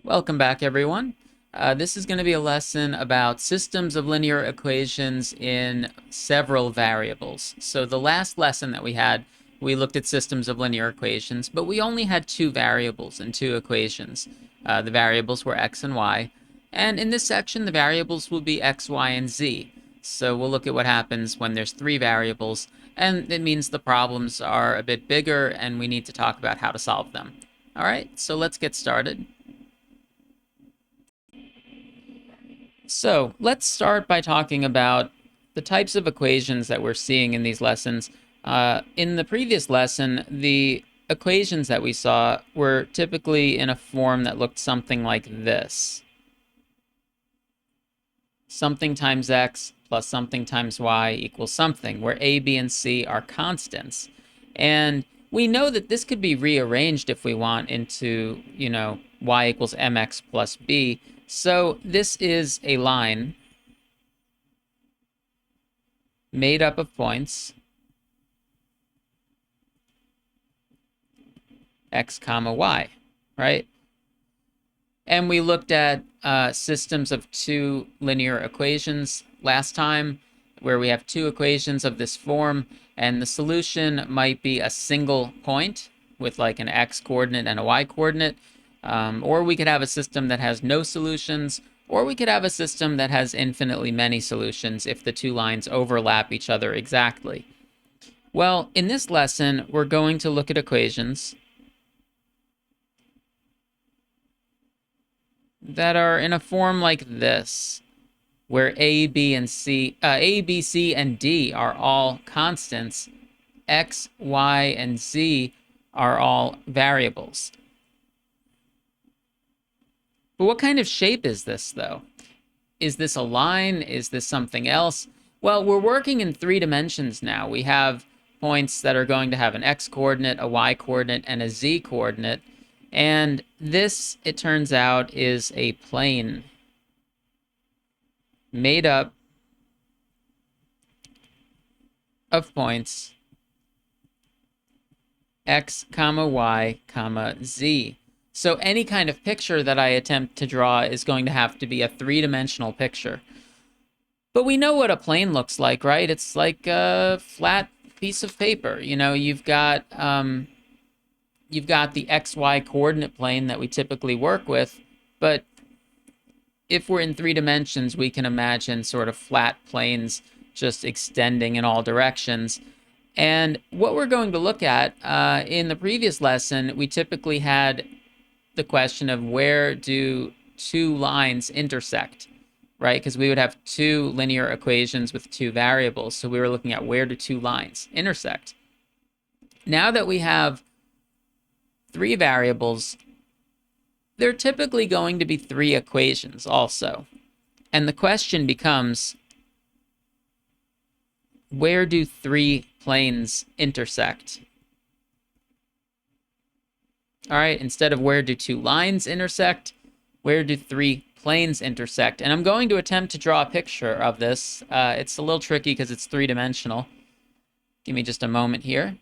Welcome back, everyone. This is going to be a lesson about systems of linear equations in several variables. So the last lesson that we had, we looked at systems of linear equations, but we only had two variables and two equations. The variables were x and y. And in this section, the variables will be x, y, and z. So we'll look at what happens when there's three variables, and it means the problems are a bit bigger, and we need to talk about how to solve them. All right, so let's get started. So let's start by talking about the types of equations that we're seeing in these lessons. In the previous lesson, the equations that we saw were typically in a form that looked something like this. Something times x plus something times y equals something, where a, b, and c are constants. And we know that this could be rearranged if we want into, y equals mx plus b. So this is a line made up of points x comma y, right? And we looked at systems of two linear equations last time, where we have two equations of this form, and the solution might be a single point with like an x coordinate and a y coordinate, or we could have a system that has no solutions, or we could have a system that has infinitely many solutions if the two lines overlap each other exactly. Well, in this lesson, we're going to look at equations that are in a form like this, where A, B, C, and D are all constants, X, Y, and Z are all variables. But what kind of shape is this, though? Is this a line? Is this something else? Well, we're working in three dimensions now. We have points that are going to have an X coordinate, a Y coordinate, and a Z coordinate. And this, it turns out, is a plane made up of points x comma y comma z. So any kind of picture that I attempt to draw is going to have to be a three-dimensional picture. But we know what a plane looks like, right? It's like a flat piece of paper. You've got the xy coordinate plane that we typically work with, but if we're in three dimensions, we can imagine sort of flat planes just extending in all directions. And what we're going to look at in the previous lesson, we typically had the question of where do two lines intersect, right? Because we would have two linear equations with two variables. So we were looking at where do two lines intersect. Now that we have three variables, there are typically going to be three equations also. And the question becomes, where do three planes intersect? All right, instead of where do two lines intersect, where do three planes intersect? And I'm going to attempt to draw a picture of this. It's a little tricky because it's three-dimensional. Give me just a moment here.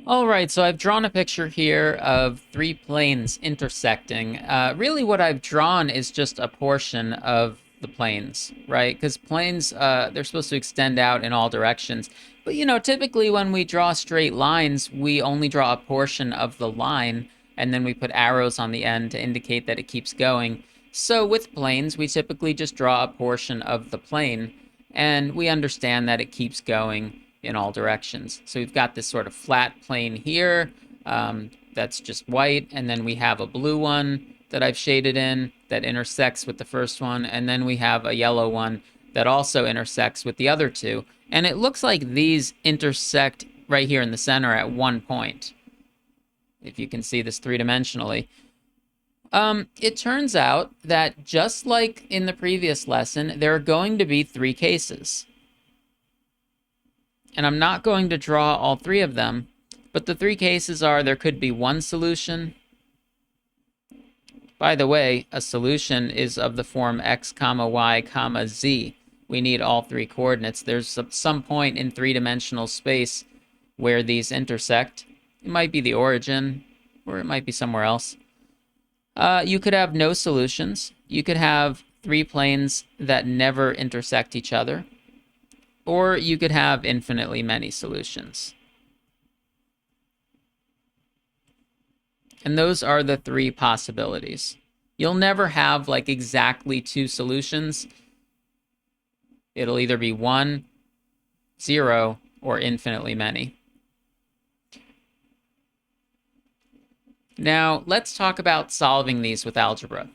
All right, so I've drawn a picture here of three planes intersecting. Really what I've drawn is just a portion of the planes, right? Because planes, they're supposed to extend out in all directions. But, typically when we draw straight lines, we only draw a portion of the line, and then we put arrows on the end to indicate that it keeps going. So with planes, we typically just draw a portion of the plane, and we understand that it keeps going in all directions. So we've got this sort of flat plane here that's just white, and then we have a blue one that I've shaded in that intersects with the first one, and then we have a yellow one that also intersects with the other two. And it looks like these intersect right here in the center at one point, if you can see this three-dimensionally. It turns out that just like in the previous lesson, there are going to be three cases. And I'm not going to draw all three of them, but the three cases are there could be one solution. By the way, a solution is of the form x comma y comma z. We need all three coordinates. There's some point in three-dimensional space where these intersect. It might be the origin, or it might be somewhere else. You could have no solutions. You could have three planes that never intersect each other. Or you could have infinitely many solutions. And those are the three possibilities. You'll never have like exactly two solutions. It'll either be 1, 0, or infinitely many. Now, let's talk about solving these with algebra.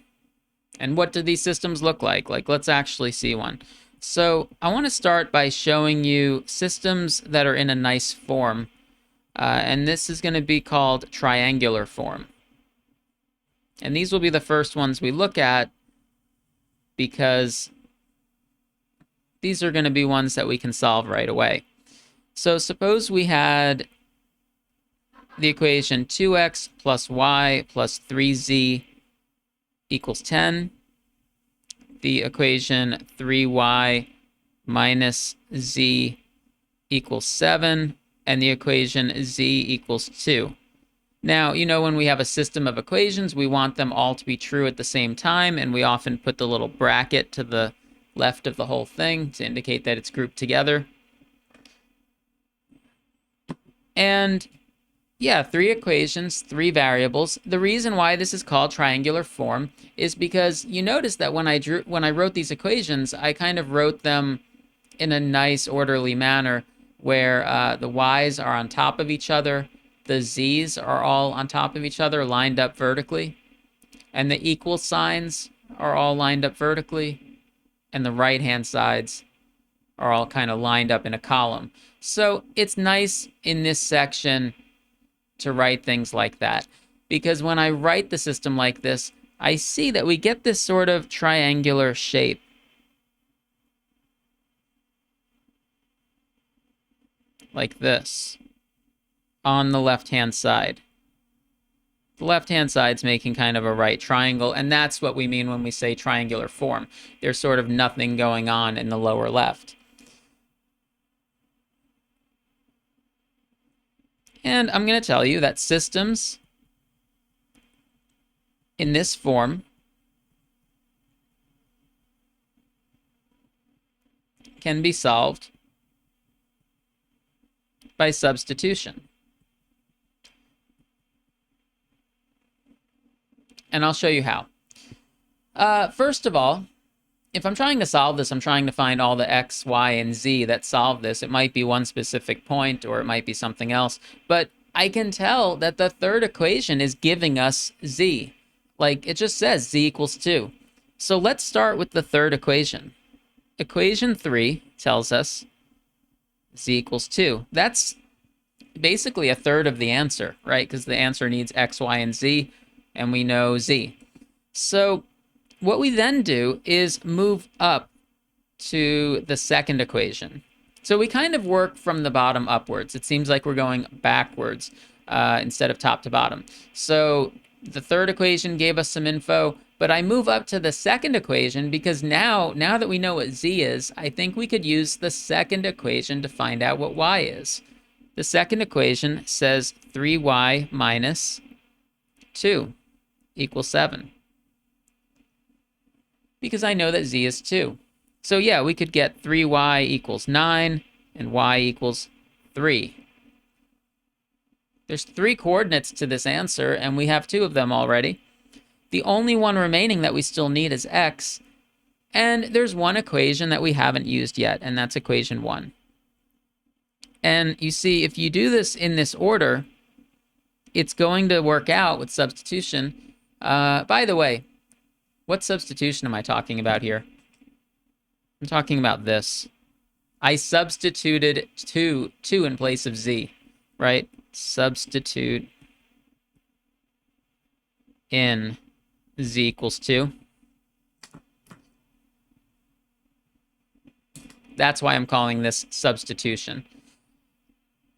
And what do these systems look like? Like, let's actually see one. So I want to start by showing you systems that are in a nice form. And this is going to be called triangular form. And these will be the first ones we look at because these are going to be ones that we can solve right away. So suppose we had the equation 2x plus y plus 3z equals 10. The equation 3y minus z equals 7. And the equation z equals 2. Now, you know, when we have a system of equations, we want them all to be true at the same time, and we often put the little bracket to the left of the whole thing to indicate that it's grouped together. And yeah, 3 equations, 3 variables. The reason why this is called triangular form is because you notice that when I wrote these equations, I kind of wrote them in a nice orderly manner where the y's are on top of each other, the z's are all on top of each other, lined up vertically, and the equal signs are all lined up vertically, and the right-hand sides are all kind of lined up in a column. So it's nice in this section to write things like that, because when I write the system like this, I see that we get this sort of triangular shape. Like this on the left-hand side. The left-hand side's making kind of a right triangle, and that's what we mean when we say triangular form. There's sort of nothing going on in the lower left. And I'm going to tell you that systems in this form can be solved by substitution. And I'll show you how. First of all, if I'm trying to solve this, I'm trying to find all the x, y, and z that solve this. It might be one specific point, or it might be something else. But I can tell that the third equation is giving us z. Like, it just says z equals 2. So let's start with the third equation. Equation 3 tells us z equals 2. That's basically a third of the answer, right? Because the answer needs x, y, and z, and we know z. So what we then do is move up to the second equation. So we kind of work from the bottom upwards. It seems like we're going backwards instead of top to bottom. So the third equation gave us some info, but I move up to the second equation because now that we know what z is, I think we could use the second equation to find out what y is. The second equation says 3y minus 2 equals 7. Because I know that z is 2. So yeah, we could get 3y equals 9 and y equals 3. There's 3 coordinates to this answer, and we have 2 of them already. The only one remaining that we still need is x, and there's one equation that we haven't used yet, and that's equation 1. And you see, if you do this in this order, it's going to work out with substitution. By the way, what substitution am I talking about here? I'm talking about this. I substituted 2 in place of z, right? Substitute in z equals 2. That's why I'm calling this substitution.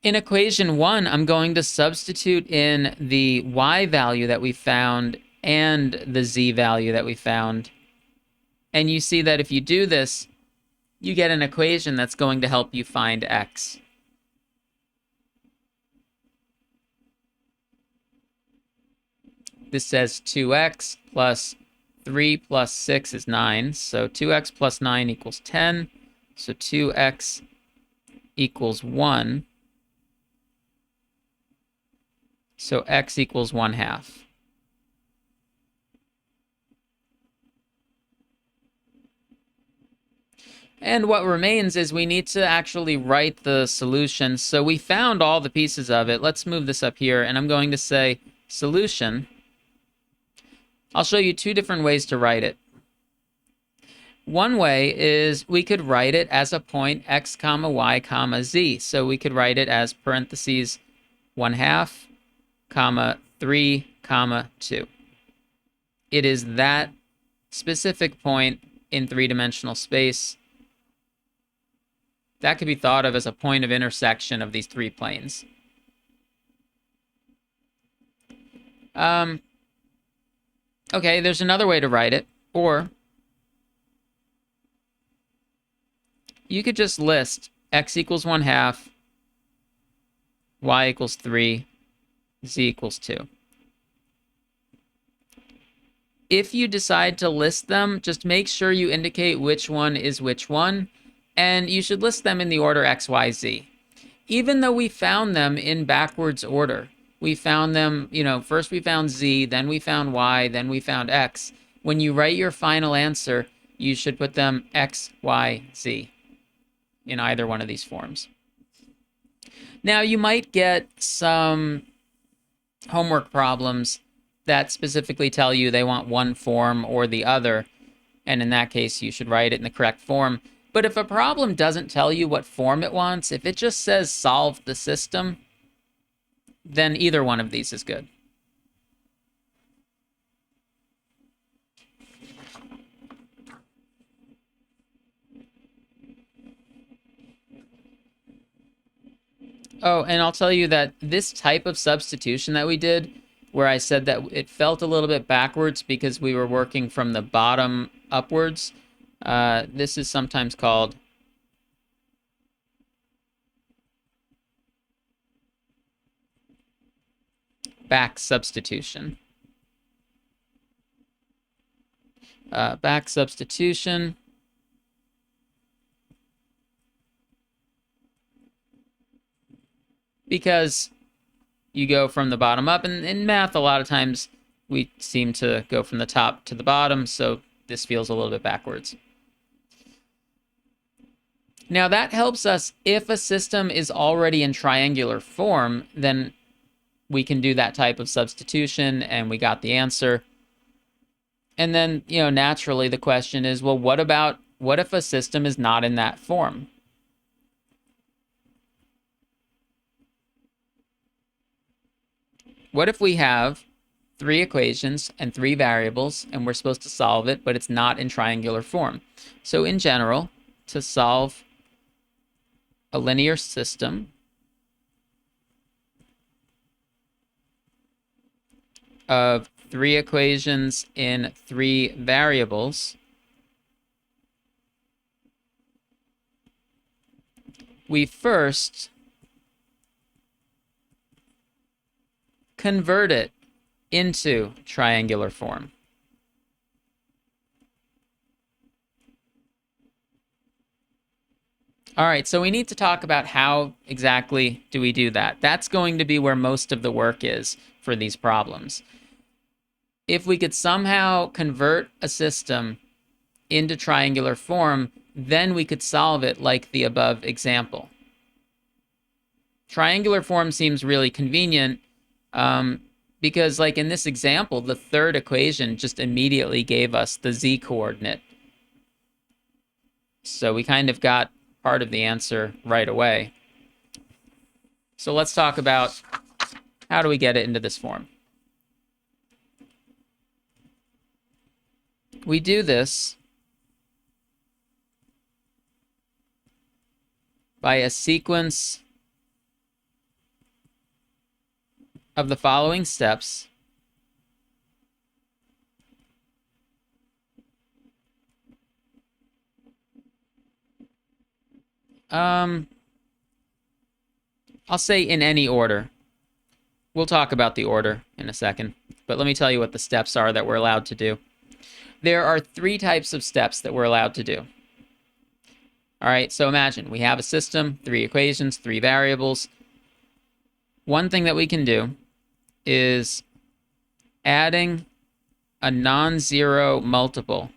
In equation 1, I'm going to substitute in the y value that we found and the z value that we found. And you see that if you do this, you get an equation that's going to help you find x. this as 2x plus 3 plus 6 is 9. So 2x plus 9 equals 10. So 2x equals 1. So x equals 1/2. And what remains is we need to actually write the solution. So we found all the pieces of it. Let's move this up here, and I'm going to say solution. I'll show you two different ways to write it. One way is we could write it as a point x comma y comma z. So we could write it as parentheses 1/2 comma 3 comma 2. It is that specific point in three-dimensional space. That could be thought of as a point of intersection of these three planes. Okay, there's another way to write it, or you could just list x equals 1/2, y equals 3, z equals 2. If you decide to list them, just make sure you indicate which one is which one, and you should list them in the order x, y, z. Even though we found them in backwards order, we found them, first we found z, then we found y, then we found x. When you write your final answer, you should put them x, y, z in either one of these forms. Now, you might get some homework problems that specifically tell you they want one form or the other, and in that case, you should write it in the correct form. But if a problem doesn't tell you what form it wants, if it just says solve the system, then either one of these is good. Oh, and I'll tell you that this type of substitution that we did, where I said that it felt a little bit backwards because we were working from the bottom upwards, this is sometimes called back substitution. Back substitution. Because you go from the bottom up, and in math, a lot of times we seem to go from the top to the bottom, so this feels a little bit backwards. Now, that helps us if a system is already in triangular form, then we can do that type of substitution, and we got the answer. And then, naturally, the question is, well, what if a system is not in that form? What if we have 3 equations and 3 variables, and we're supposed to solve it, but it's not in triangular form? So in general, to solve a linear system of 3 equations in 3 variables, we first convert it into triangular form. All right, so we need to talk about how exactly do we do that. That's going to be where most of the work is for these problems. If we could somehow convert a system into triangular form, then we could solve it like the above example. Triangular form seems really convenient because, like in this example, the third equation just immediately gave us the z coordinate. So we kind of got part of the answer right away. So let's talk about how do we get it into this form. We do this by a sequence of the following steps. I'll say in any order. We'll talk about the order in a second. but let me tell you what the steps are that we're allowed to do. There are 3 types of steps that we're allowed to do. All right, so imagine we have a system, 3 equations, 3 variables. One thing that we can do is adding a non-zero multiple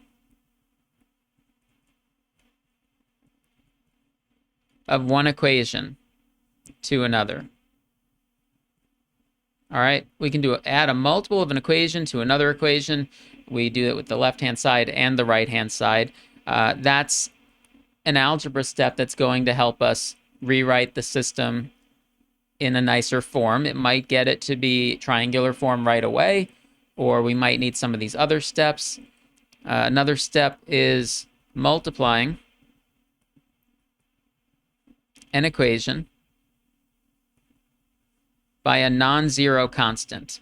of one equation to another. All right, we can add a multiple of an equation to another equation. We do it with the left-hand side and the right-hand side. That's an algebra step that's going to help us rewrite the system in a nicer form. It might get it to be triangular form right away, or we might need some of these other steps. Another step is multiplying an equation by a non-zero constant.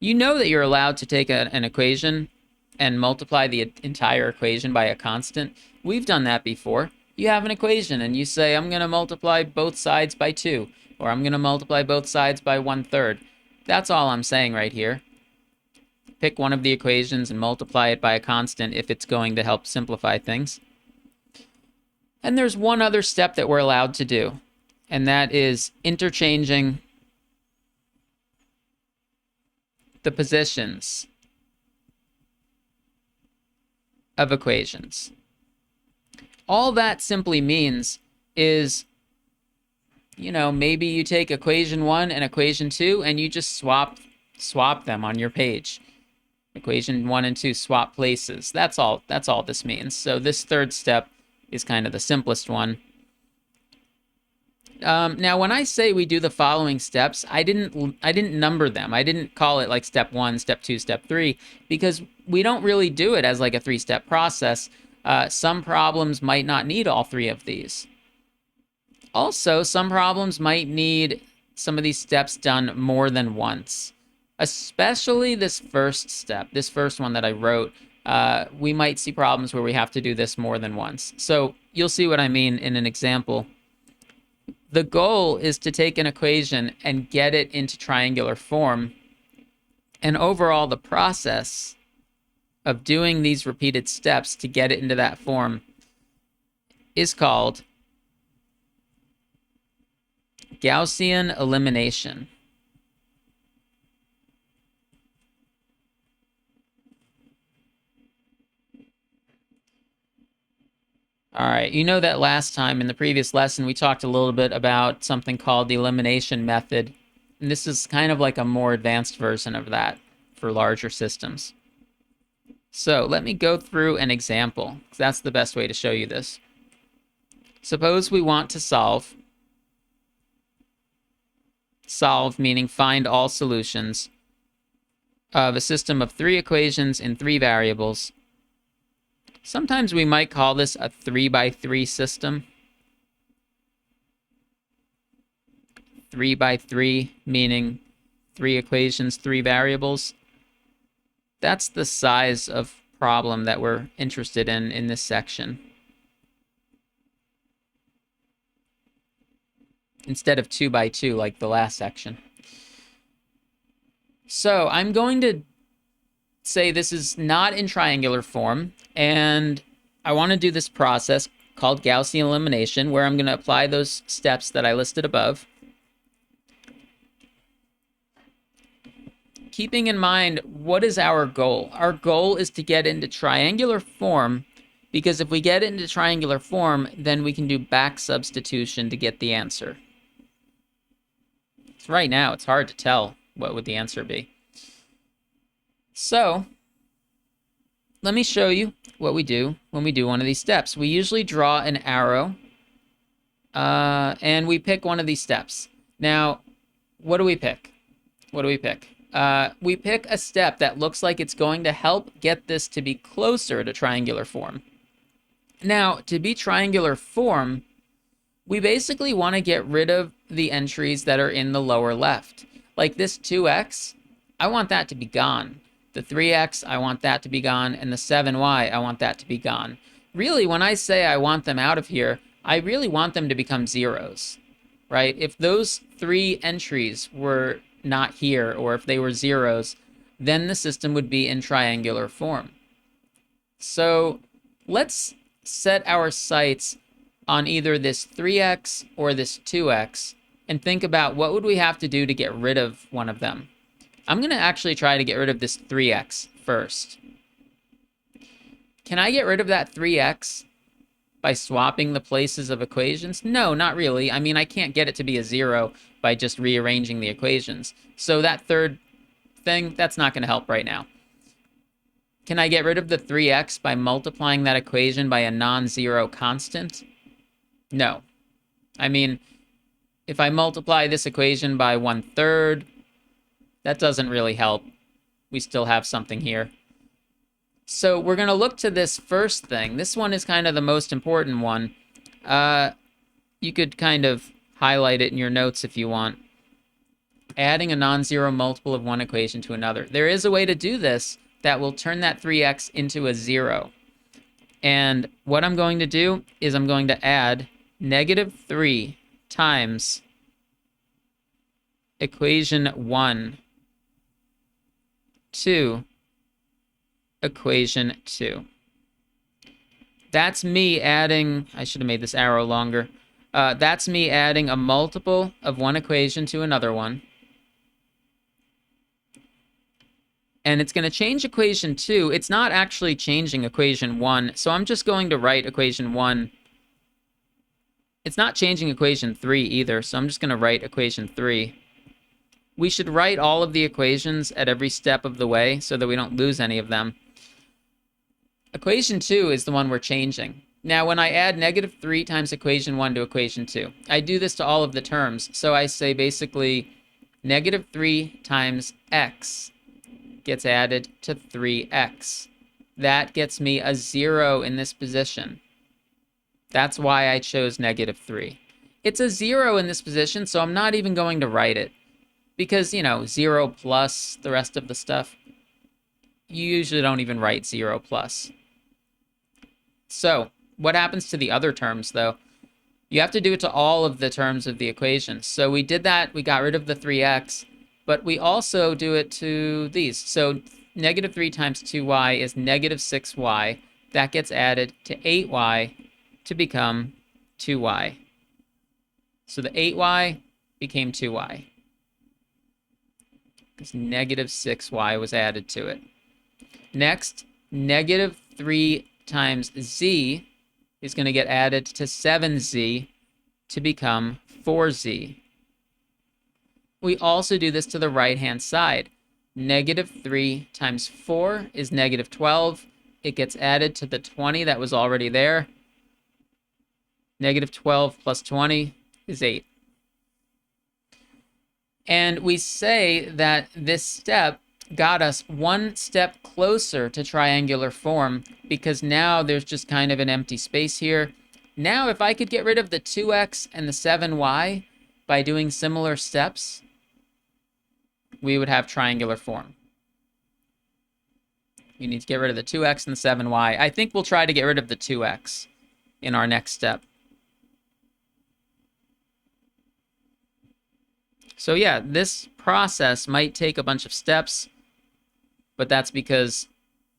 You know that you're allowed to take an equation and multiply the entire equation by a constant. We've done that before. You have an equation and you say, I'm going to multiply both sides by 2, or I'm going to multiply both sides by 1/3. That's all I'm saying right here. Pick one of the equations and multiply it by a constant if it's going to help simplify things. And there's one other step that we're allowed to do, and that is interchanging the positions of equations. All that simply means is, maybe you take equation 1 and equation 2 and you just swap them on your page. Equation 1 and 2 swap places. That's all this means. So this third step is kind of the simplest one. Now, when I say we do the following steps, I didn't number them. I didn't call it like step 1, step 2, step 3, because we don't really do it as like a 3-step process. Some problems might not need all 3 of these. Also, some problems might need some of these steps done more than once, especially this first step, this first one that I wrote. We might see problems where we have to do this more than once. So you'll see what I mean in an example. The goal is to take an equation and get it into triangular form. And overall, the process of doing these repeated steps to get it into that form is called Gaussian elimination. All right, you know that last time in the previous lesson, we talked a little bit about something called the elimination method. And this is kind of like a more advanced version of that for larger systems. So let me go through an example, because that's the best way to show you this. Suppose we want to solve meaning find all solutions of a system of 3 equations in 3 variables. Sometimes we might call this a 3x3 system. 3x3 meaning 3 equations, 3 variables. That's the size of problem that we're interested in this section. Instead of 2x2 like the last section. So I'm going to say this is not in triangular form, and I want to do this process called Gaussian elimination, where I'm going to apply those steps that I listed above. Keeping in mind, what is our goal? Our goal is to get into triangular form, because if we get into triangular form, then we can do back substitution to get the answer. So right now, it's hard to tell what would the answer be. So let me show you what we do when we do one of these steps. We usually draw an arrow, and we pick one of these steps. Now, what do we pick? What do we pick? We pick a step that looks like it's going to help get this to be closer to triangular form. Now, to be triangular form, we basically want to get rid of the entries that are in the lower left. Like this 2x, I want that to be gone. The 3x, I want that to be gone. And the 7y, I want that to be gone. Really, when I say I want them out of here, I really want them to become zeros, right? If those 3 entries were not here, or if they were zeros, then the system would be in triangular form. So let's set our sights on either this 3x or this 2x and think about what would we have to do to get rid of one of them. I'm going to actually try to get rid of this 3x first. Can I get rid of that 3x by swapping the places of equations? No, not really. I mean, I can't get it to be a 0 by just rearranging the equations. So that third thing, that's not going to help right now. Can I get rid of the 3x by multiplying that equation by a non-zero constant? No. I mean, if I multiply this equation by 1/3, that doesn't really help. We still have something here. So we're going to look to this first thing. This one is kind of the most important one. You could kind of highlight it in your notes if you want. Adding a non-zero multiple of one equation to another. There is a way to do this that will turn that 3x into a 0. And what I'm going to do is I'm going to add -3 times equation 1 to equation 2. That's me adding, I should have made this arrow longer. That's me adding a multiple of one equation to another one. And it's going to change equation 2. It's not actually changing equation 1, so I'm just going to write equation 1. It's not changing equation 3 either, so I'm just going to write equation 3. We should write all of the equations at every step of the way so that we don't lose any of them. Equation 2 is the one we're changing. Now, when I add -3 times equation 1 to equation 2, I do this to all of the terms. So I say basically -3 times x gets added to 3x. That gets me a 0 in this position. That's why I chose -3. It's a 0 in this position, so I'm not even going to write it. Because, 0 plus the rest of the stuff, you usually don't even write 0 plus. So, what happens to the other terms, though? You have to do it to all of the terms of the equation. So we did that, we got rid of the 3x, but we also do it to these. So -3 times 2y is -6y. That gets added to 8y to become 2y. So the 8y became 2y. Because -6y was added to it. Next, -3 times z is going to get added to 7z to become 4z. We also do this to the right-hand side. -3 times 4 is -12. It gets added to the 20 that was already there. -12 plus 20 is 8. And we say that this step got us one step closer to triangular form because now there's just kind of an empty space here. Now, if I could get rid of the 2x and the 7y by doing similar steps, we would have triangular form. You need to get rid of the 2x and the 7y. I think we'll try to get rid of the 2x in our next step. So yeah, this process might take a bunch of steps, but that's because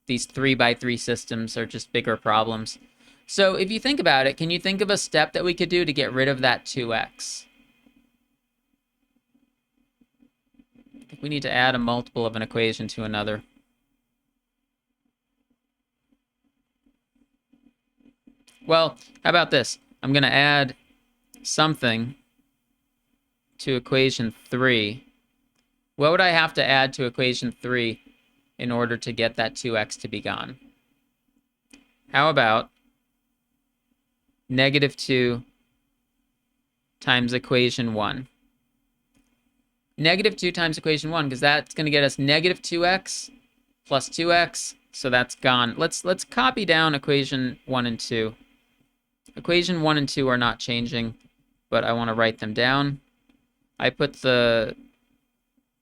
these 3x3 systems are just bigger problems. So if you think about it, can you think of a step that we could do to get rid of that 2x? I think we need to add a multiple of an equation to another. Well, how about this? I'm going to add something to equation 3. What would I have to add to equation 3 in order to get that 2x to be gone? How about -2 times equation 1? -2 times equation 1, because that's going to get us -2x plus 2x, so that's gone. Let's copy down equation 1 and 2. Equation 1 and 2 are not changing, but I want to write them down. I put the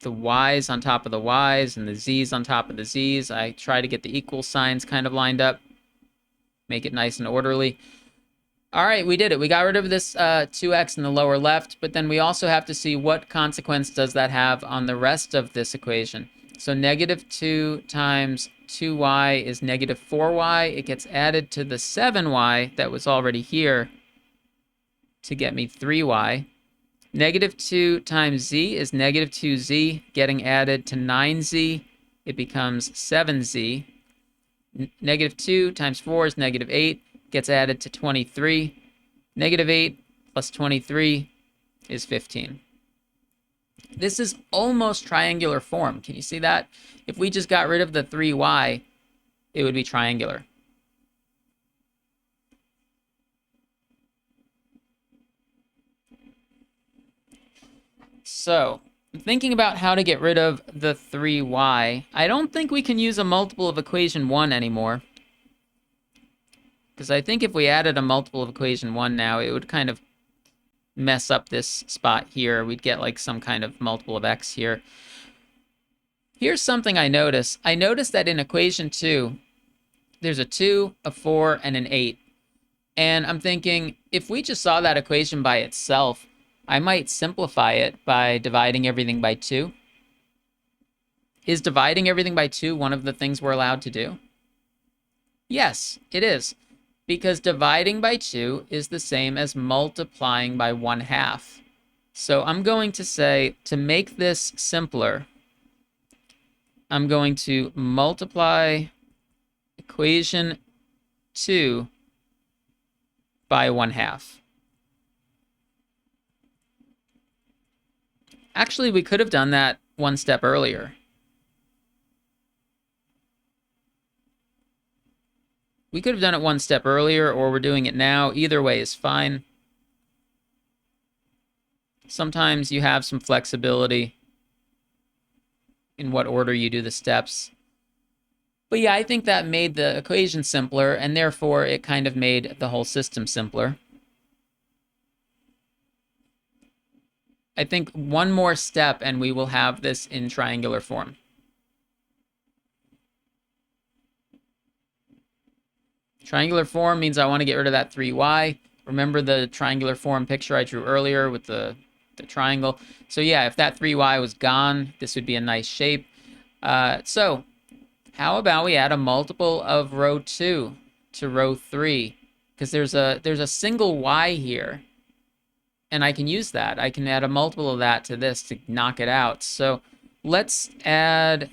y's on top of the y's and the z's on top of the z's. I try to get the equal signs kind of lined up, make it nice and orderly. All right, we did it. We got rid of this 2x in the lower left, but then we also have to see what consequence does that have on the rest of this equation. So negative 2 times 2y is negative 4y. It gets added to the 7y that was already here to get me 3y. Negative 2 times z is negative 2z, getting added to 9z. It becomes 7z. Negative 2 times 4 is negative 8, gets added to 23. Negative 8 plus 23 is 15. This is almost triangular form. Can you see that? If we just got rid of the 3y, it would be triangular. So, thinking about how to get rid of the 3y, I don't think we can use a multiple of equation 1 anymore. Because I think if we added a multiple of equation 1 now, it would kind of mess up this spot here. We'd get like some kind of multiple of x here. Here's something I notice. I notice that in equation 2, there's a 2, a 4, and an 8. And I'm thinking, if we just saw that equation by itself, I might simplify it by dividing everything by 2. Is dividing everything by 2 one of the things we're allowed to do? Yes, it is. Because dividing by 2 is the same as multiplying by 1/2. So I'm going to say, to make this simpler, I'm going to multiply equation 2 by 1/2. Actually, we could have done that one step earlier. We could have done it one step earlier, or we're doing it now. Either way is fine. Sometimes you have some flexibility in what order you do the steps. But yeah, I think that made the equation simpler, and therefore it kind of made the whole system simpler. I think one more step and we will have this in triangular form. Triangular form means I want to get rid of that 3y. Remember the triangular form picture I drew earlier with the triangle? So yeah, if that 3y was gone, this would be a nice shape. So how about we add a multiple of row 2 to row 3? Because there's a single y here. And I can use that. I can add a multiple of that to this to knock it out. So let's add...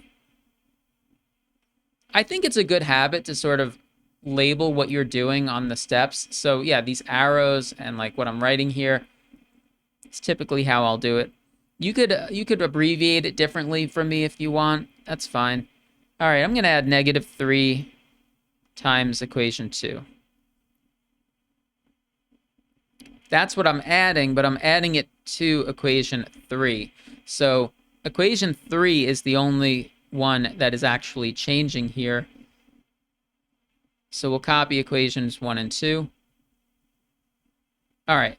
I think it's a good habit to sort of label what you're doing on the steps. So yeah, these arrows and like what I'm writing here, it's typically how I'll do it. You could abbreviate it differently from me if you want. That's fine. All right, I'm going to add negative 3 times equation 2. That's what I'm adding, but I'm adding it to equation 3. So equation 3 is the only one that is actually changing here. So we'll copy equations 1 and 2. All right,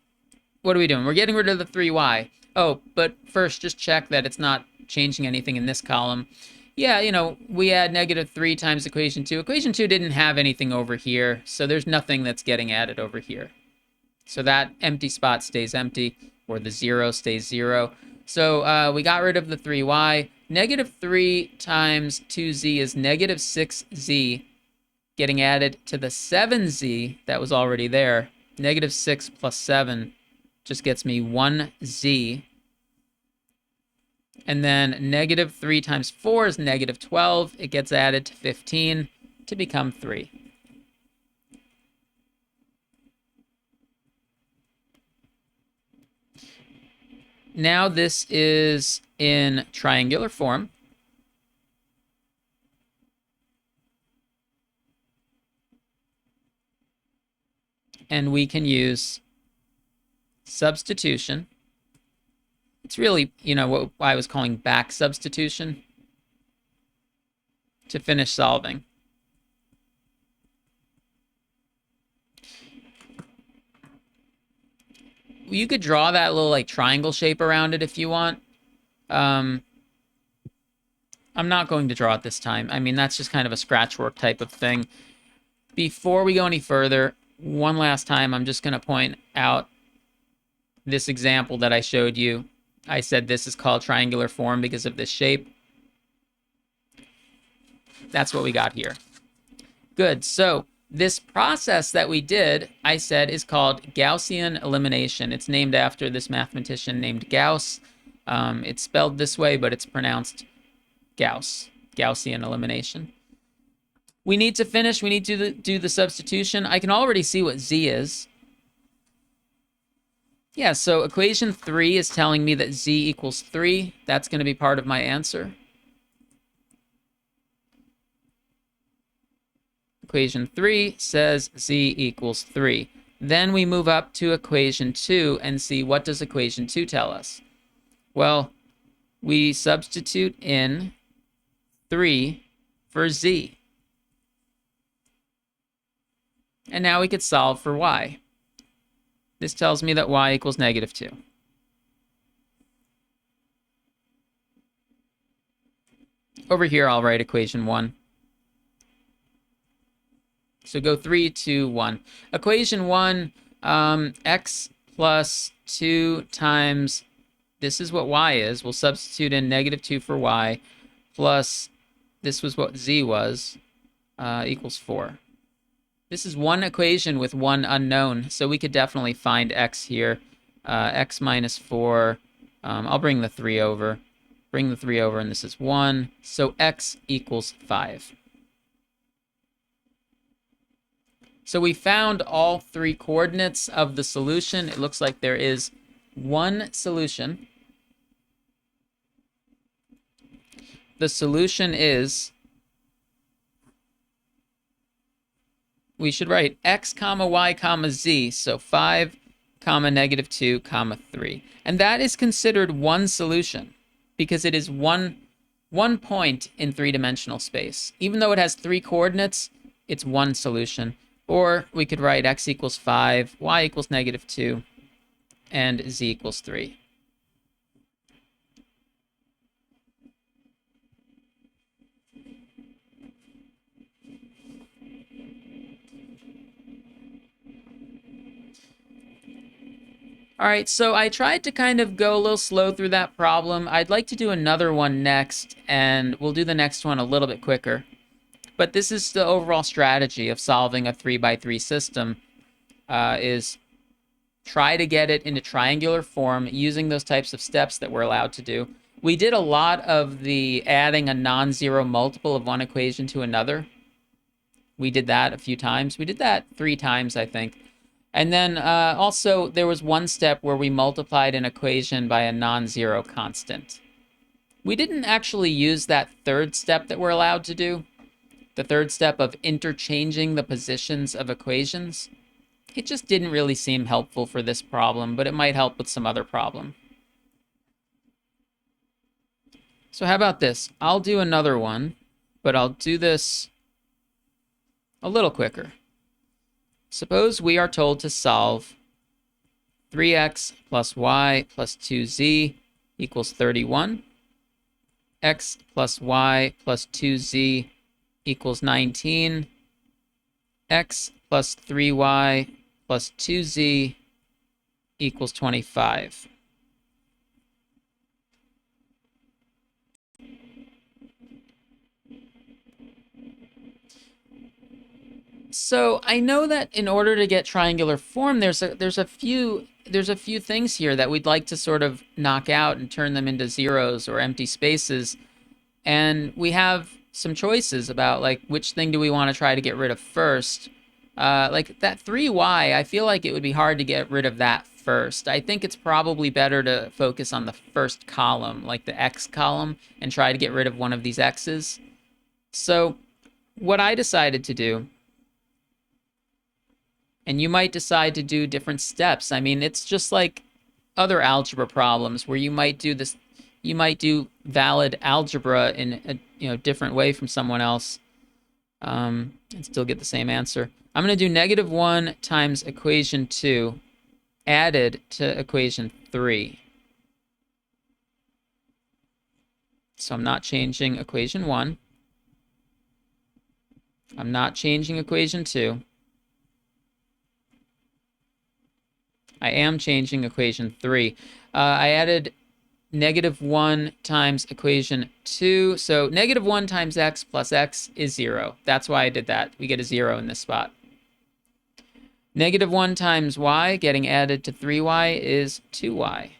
what are we doing? We're getting rid of the 3y. Oh, but first, just check that it's not changing anything in this column. Yeah, you know, we add negative 3 times equation 2. Equation 2 didn't have anything over here, so there's nothing that's getting added over here. So that empty spot stays empty, or the 0 stays 0. So we got rid of the 3y. Negative 3 times 2z is negative 6z, getting added to the 7z that was already there. Negative 6 plus 7 just gets me 1z. And then negative 3 times 4 is negative 12. It gets added to 15 to become 3. Now this is in triangular form. And we can use substitution. It's really, you know, what I was calling back substitution to finish solving. You could draw that little like triangle shape around it if you want. I'm not going to draw it this time. I mean, that's just kind of a scratch work type of thing. Before we go any further, one last time, I'm just going to point out this example that I showed you. I said this is called triangular form because of this shape. That's what we got here. Good. So this process that we did, I said, is called Gaussian elimination. It's named after this mathematician named Gauss. It's spelled this way, but it's pronounced Gauss. Gaussian elimination. We need to finish. We need to do the substitution. I can already see what z is. Yeah, so equation 3 is telling me that z equals 3. That's going to be part of my answer. Equation 3 says z equals 3. Then we move up to equation 2 and see what does equation 2 tell us. Well, we substitute in 3 for z. And now we could solve for y. This tells me that y equals -2. Over here, I'll write equation 1. So go 3, 2, 1. Equation 1, x plus 2 times, this is what y is. We'll substitute in -2 for y, plus this was what z was, equals 4. This is one equation with one unknown, so we could definitely find x here. X minus 4. I'll bring the 3 over. Bring the 3 over, and this is 1. So x equals 5. So we found all 3 coordinates of the solution. It looks like there is one solution. The solution is, we should write x comma y comma z, so 5 comma -2 comma 3. And that is considered one solution because it is one point in 3-dimensional space. Even though it has 3 coordinates, it's one solution. Or we could write x equals 5, y equals -2, and z equals 3. All right, so I tried to kind of go a little slow through that problem. I'd like to do another one next, and we'll do the next one a little bit quicker. But this is the overall strategy of solving a 3x3 system, is try to get it into triangular form using those types of steps that we're allowed to do. We did a lot of the adding a non-zero multiple of one equation to another. We did that a few times. We did that 3 times, I think. And then also there was one step where we multiplied an equation by a non-zero constant. We didn't actually use that third step that we're allowed to do, the third step of interchanging the positions of equations. It just didn't really seem helpful for this problem, but it might help with some other problem. So how about this? I'll do another one, but I'll do this a little quicker. Suppose we are told to solve 3x plus y plus 2z equals 31. X plus y plus 2z equals 19. X plus 3y plus 2z equals 25. So I know that in order to get triangular form, there's a few things here that we'd like to sort of knock out and turn them into zeros or empty spaces, and we have some choices about like which thing do we want to try to get rid of first. Like that 3y, I feel like it would be hard to get rid of that first. I think it's probably better to focus on the first column, like the x column, and try to get rid of one of these x's. So what I decided to do, and you might decide to do different steps. I mean, it's just like other algebra problems where you might do this, you might do valid algebra in a different way from someone else, and still get the same answer. I'm going to do -1 times equation 2 added to equation 3. So I'm not changing equation 1. I'm not changing equation 2. I am changing equation 3. I added -1 times equation 2. So -1 times x plus x is 0. That's why I did that. We get a 0 in this spot. -1 times y getting added to 3y is 2y.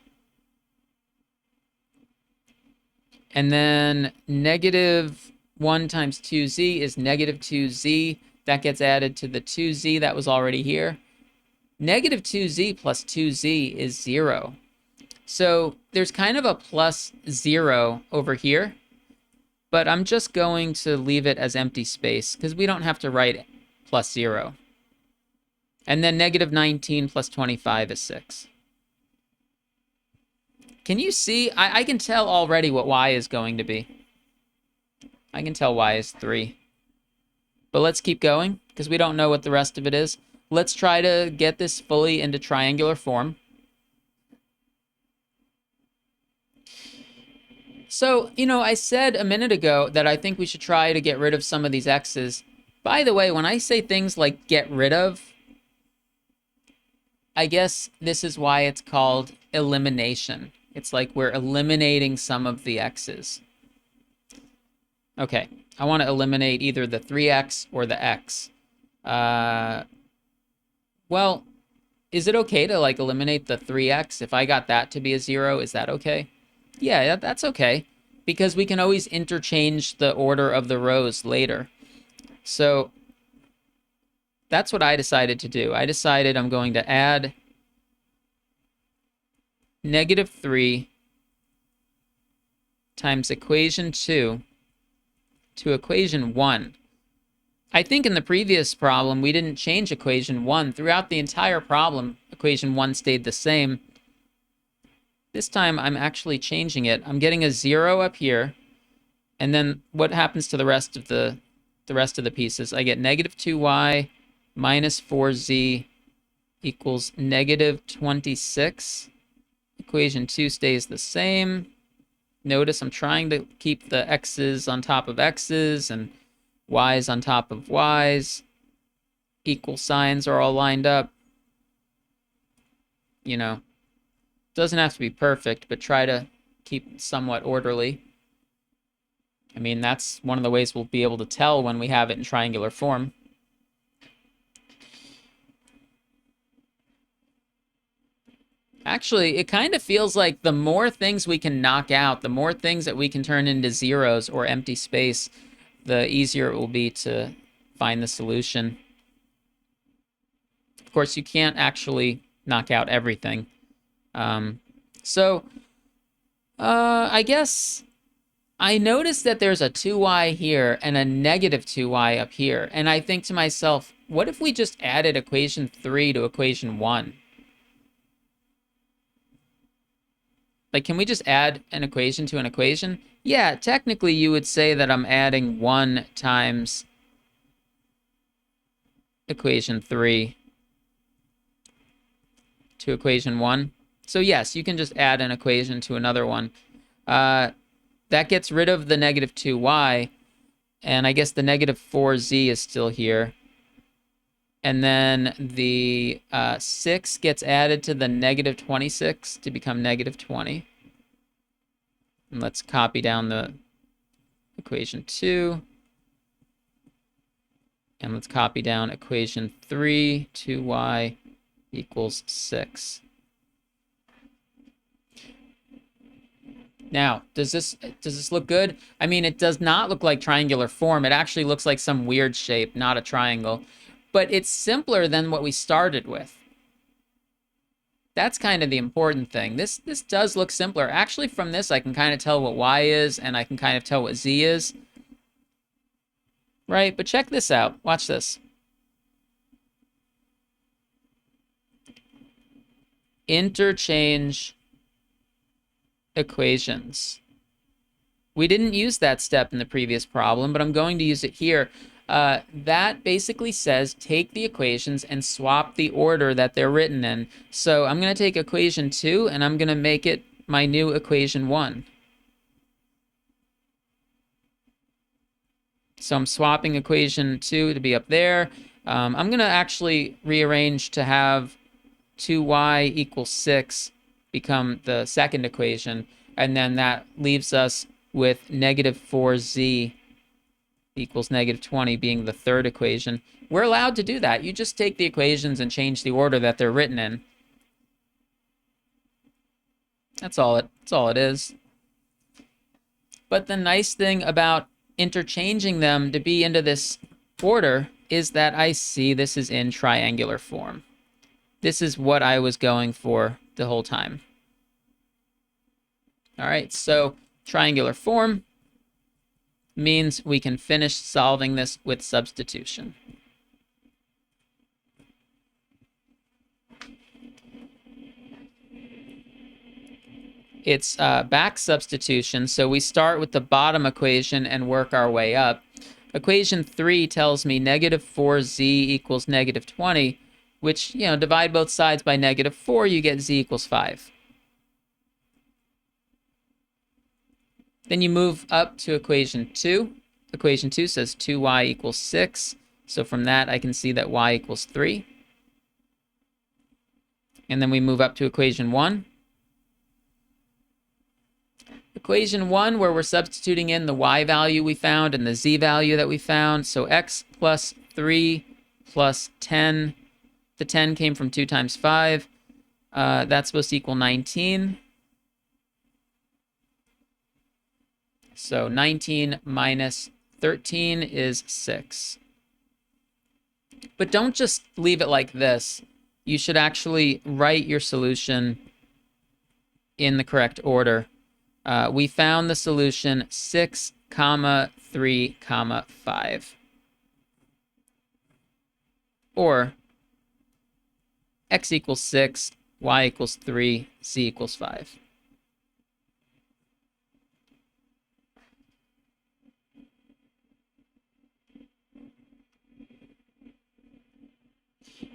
And then -1 times 2z is -2z. That gets added to the 2z that was already here. -2z plus 2z is 0. So there's kind of a plus 0 over here, but I'm just going to leave it as empty space because we don't have to write plus 0. And then -19 plus 25 is 6. Can you see? I can tell already what y is going to be. I can tell y is 3. But let's keep going because we don't know what the rest of it is. Let's try to get this fully into triangular form. So, you know, I said a minute ago that I think we should try to get rid of some of these x's. By the way, when I say things like get rid of, I guess this is why it's called elimination. It's like we're eliminating some of the x's. Okay, I want to eliminate either the 3x or the x. Well, is it okay to like eliminate the 3x? If I got that to be a 0, is that okay? Yeah, that's okay, because we can always interchange the order of the rows later. So that's what I decided to do. I decided I'm going to add -3 times equation 2 to equation 1. I think in the previous problem, we didn't change equation 1. Throughout the entire problem, equation 1 stayed the same. This time, I'm actually changing it. I'm getting a 0 up here. And then what happens to the rest of the pieces? I get -2y minus 4z equals -26. Equation 2 stays the same. Notice I'm trying to keep the x's on top of x's and y's on top of y's. Equal signs are all lined up. You know, doesn't have to be perfect, but try to keep it somewhat orderly. I mean, that's one of the ways we'll be able to tell when we have it in triangular form. Actually, it kind of feels like the more things we can knock out, the more things that we can turn into zeros or empty space, the easier it will be to find the solution. Of course, you can't actually knock out everything. I guess I noticed that there's a 2y here and a -2y up here. And I think to myself, what if we just added equation 3 to equation 1? Like, can we just add an equation to an equation? Yeah, technically you would say that I'm adding 1 times equation 3 to equation 1. So yes, you can just add an equation to another one. That gets rid of the -2y, and I guess the -4z is still here. And then the 6 gets added to the -26 to become -20. And let's copy down the equation 2. And let's copy down equation 3, 2y equals 6. Now, does this look good? I mean, it does not look like triangular form. It actually looks like some weird shape, not a triangle. But it's simpler than what we started with. That's kind of the important thing. This does look simpler. Actually, from this, I can kind of tell what y is, and I can kind of tell what z is. Right? But check this out. Watch this. Interchange equations. We didn't use that step in the previous problem, but I'm going to use it here. That basically says take the equations and swap the order that they're written in. So I'm going to take equation 2 and I'm going to make it my new equation 1. So I'm swapping equation 2 to be up there. I'm going to actually rearrange to have 2y equals 6 become the second equation, and then that leaves us with negative 4z equals negative 20 being the third equation. We're allowed to do that. You just take the equations and change the order that they're written in. That's all it is. But the nice thing about interchanging them to be into this order is that I see this is in triangular form. This is what I was going for the whole time. All right, so triangular form means we can finish solving this with substitution. It's back substitution, so we start with the bottom equation and work our way up. Equation 3 tells me negative 4z equals negative 20, which, divide both sides by negative 4, you get z equals 5. Then you move up to equation 2. Equation 2 says 2y equals 6, so from that I can see that y equals 3. And then we move up to equation 1. Equation 1, where we're substituting in the y value we found and the z value that we found. So x plus 3 plus 10. The 10 came from 2 times 5. That's supposed to equal 19. So 19 minus 13 is 6. But don't just leave it like this. You should actually write your solution in the correct order. We found the solution 6, 3, 5. Or x equals 6, y equals 3, z equals 5.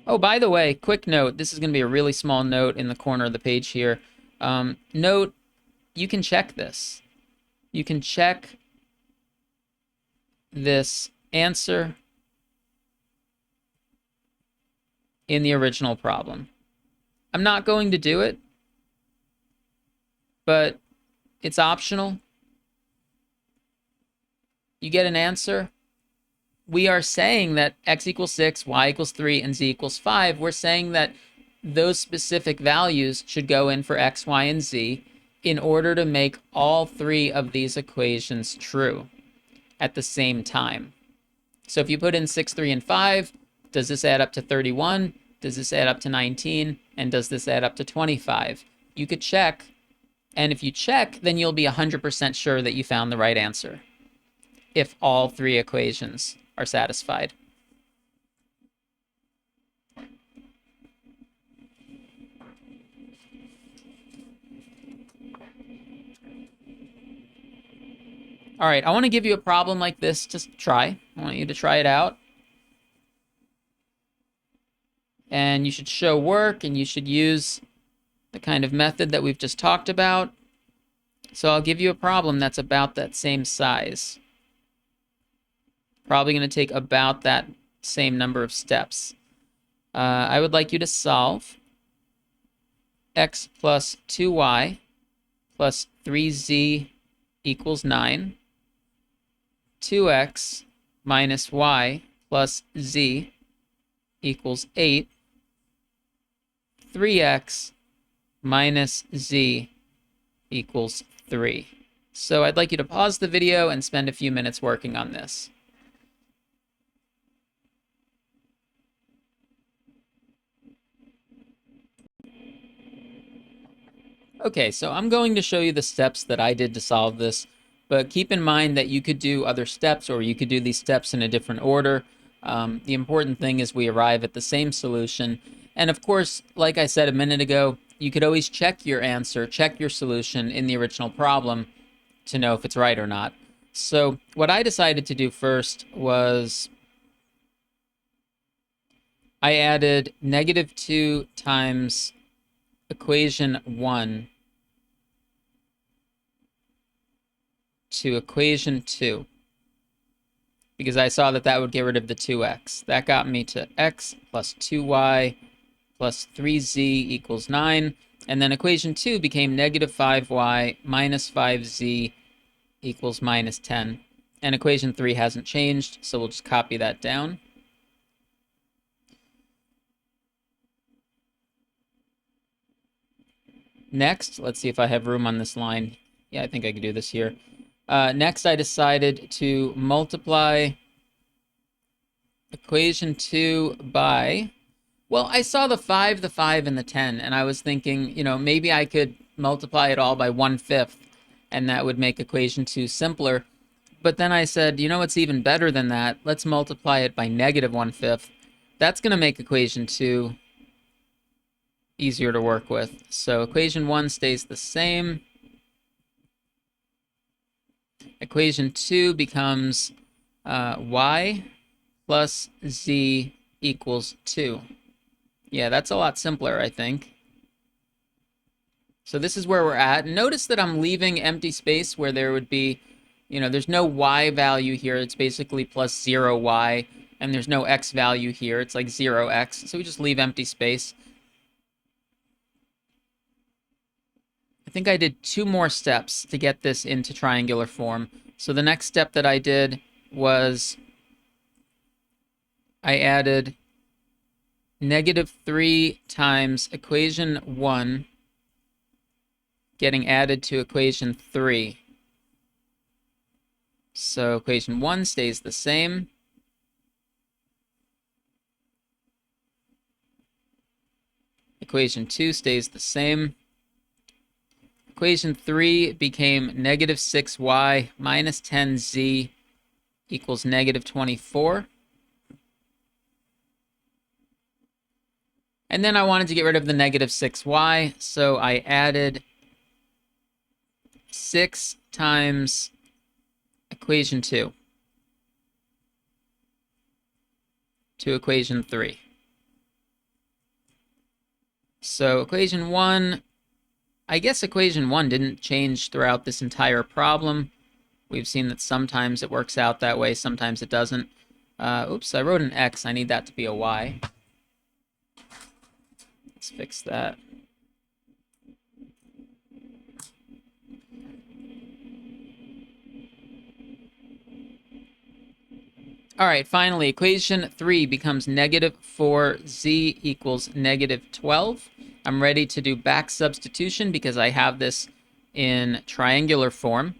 Oh, by the way, quick note. This is going to be a really small note in the corner of the page here. Note, you can check this. You can check this answer in the original problem. I'm not going to do it, but it's optional. You get an answer. We are saying that x equals 6, y equals 3, and z equals 5. We're saying that those specific values should go in for x, y, and z in order to make all three of these equations true at the same time. So if you put in 6, 3, and 5, does this add up to 31? Does this add up to 19? And does this add up to 25? You could check, and if you check, then you'll be 100% sure that you found the right answer if all three equations are satisfied. All right, I want to give you a problem like this. Just try. I want you to try it out. And you should show work, and you should use the kind of method that we've just talked about. So I'll give you a problem that's about that same size. Probably going to take about that same number of steps. I would like you to solve x plus 2y plus 3z equals 9, 2x minus y plus z equals 8, 3x minus z equals 3. So I'd like you to pause the video and spend a few minutes working on this. Okay, so I'm going to show you the steps that I did to solve this, but keep in mind that you could do other steps, or you could do these steps in a different order. The important thing is we arrive at the same solution. And of course, like I said a minute ago, you could always check your answer, check your solution in the original problem to know if it's right or not. So what I decided to do first was I added -2 times equation 1 to equation 2, because I saw that that would get rid of the 2x. That got me to x plus 2y plus 3z equals 9. And then equation 2 became negative 5y minus 5z equals minus 10. And equation 3 hasn't changed, so we'll just copy that down. Next, let's see if I have room on this line. Yeah, I think I can do this here. Next, I decided to multiply equation 2 by, well, I saw the 5, and the 10, and I was thinking, maybe I could multiply it all by 1/5, and that would make equation 2 simpler. But then I said, what's even better than that? Let's multiply it by negative 1/5. That's going to make equation 2 easier to work with. So equation 1 stays the same. Equation 2 becomes y plus z equals 2. Yeah, that's a lot simpler, I think. So this is where we're at. Notice that I'm leaving empty space where there would be, there's no y value here. It's basically plus 0y. And there's no x value here. It's like 0x. So we just leave empty space. I think I did 2 more steps to get this into triangular form. So the next step that I did was I added negative 3 times equation 1 getting added to equation 3. So equation 1 stays the same. Equation 2 stays the same. Equation 3 became negative 6y minus 10z equals negative 24. And then I wanted to get rid of the negative 6y, so I added 6 times equation 2 to equation 3. So equation 1, I guess equation 1 didn't change throughout this entire problem. We've seen that sometimes it works out that way, sometimes it doesn't. Oops, I wrote an x. I need that to be a y. Let's fix that. All right, finally, equation 3 becomes negative 4z equals negative 12. I'm ready to do back substitution because I have this in triangular form.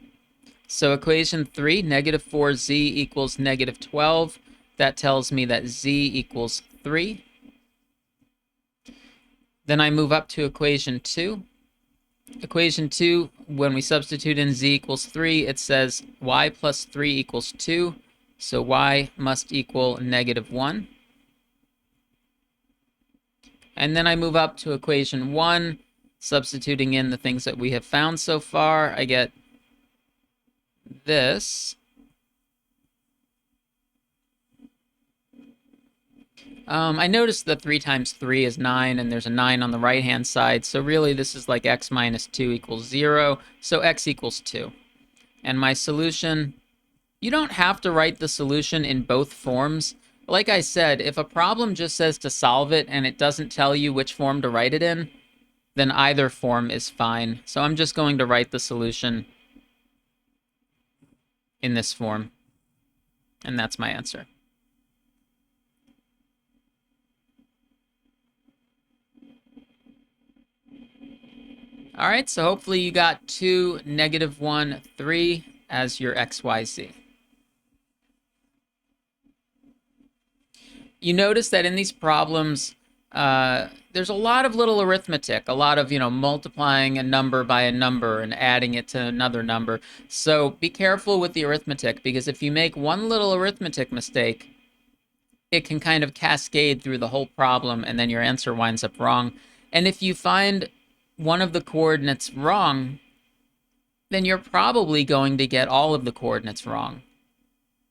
So equation 3, negative 4z equals negative 12. That tells me that z equals 3. Then I move up to equation 2. Equation 2, when we substitute in z equals 3, it says y plus 3 equals 2. So y must equal negative 1. And then I move up to equation 1, substituting in the things that we have found so far. I get this. I noticed that 3 times 3 is 9, and there's a 9 on the right-hand side. So really, this is like x minus 2 equals 0. So x equals 2. And my solution, you don't have to write the solution in both forms. Like I said, if a problem just says to solve it and it doesn't tell you which form to write it in, then either form is fine. So I'm just going to write the solution in this form. And that's my answer. All right, so hopefully you got 2, negative 1, 3 as your XYZ. You notice that in these problems, there's a lot of little arithmetic, a lot of, multiplying a number by a number and adding it to another number. So be careful with the arithmetic, because if you make one little arithmetic mistake, it can kind of cascade through the whole problem, and then your answer winds up wrong. And if you find one of the coordinates wrong, then you're probably going to get all of the coordinates wrong.